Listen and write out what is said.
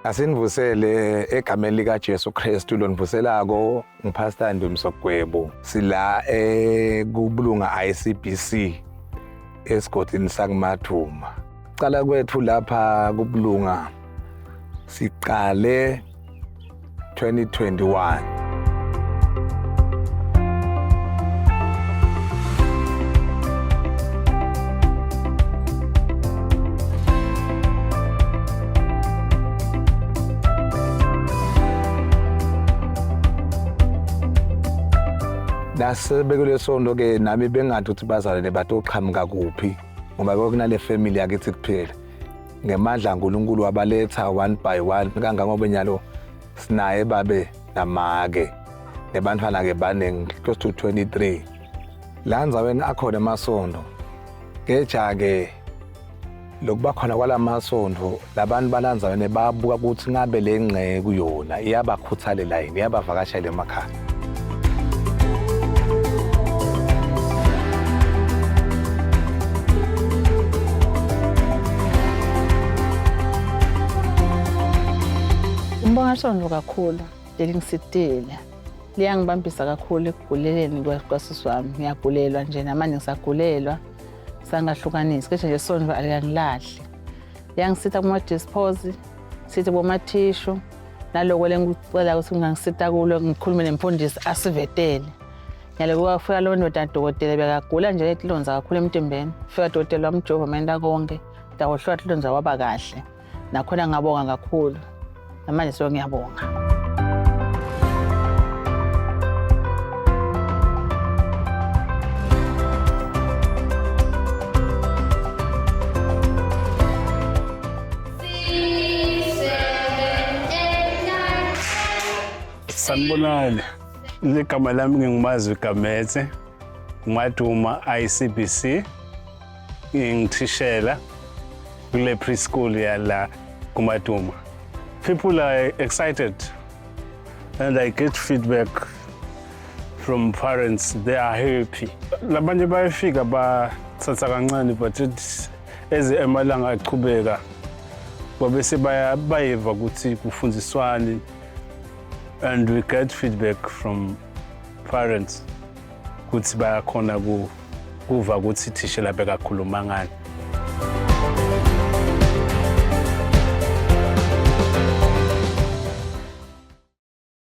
Asinivusele egameni lika Jesu Kristu lo nivuselako ngipastor Ndumsogwebo. Sila kubulunga ICBC esigodini sakuMathuma. Cala kwethu lapha kubulunga siqale 2021. Nasebekule sonto ke nami bengathi ukuthi bazalwane batoqhamuka kuphi ngoba bekunale family yakithi kuphela ngemandla kaNkulunkulu wabaletha one by one kangangoba nyalo sinaye babe namake nebantwana ke banenge close to 23 la nzaweni akhona emasonto ngeja ke lokuba khona kwalamasondo labantu balanzaweni babuka ukuthi ngabe lengxe kuyona iyabakhuthalela yini iyabavakashela emakhaya. Ngibonga sonto kakhulu lelingisitile liyangibambisa kakhulu ekuguleleni kwasisi wami ngiyagulelwa nje namanje ngisagulelwa sangahlukanisi keshe nje sonto alikangilahli yangisitha kuma dispose sithi boma tissue naloko lengicela ukuthi ngangisitha kulo ngikhulume nemfundisi asivetele nyalo kwafika lo ndoda dokotela bekagula nje ehlonza kakhulu emtimbeni fika dokotela wamjova menda konke dawohlwa hlonza waba kahle nakhona ngabonga kakhulu namanje so ngiyabonga. Sanibonani, ligama lami ngingumazi Gametse, Mathuma ICBC, ngithishela kule preschool yala kuMathuma. People are excited and I get feedback from parents, they are happy. Labanye bayafika bathatha kancane but eze emalanga aqhubeka babese bayiva ukuthi kufundiswani and we get feedback from parents ukuthi bayakhona kuva ukuthi thishela bekakhuluma ngani.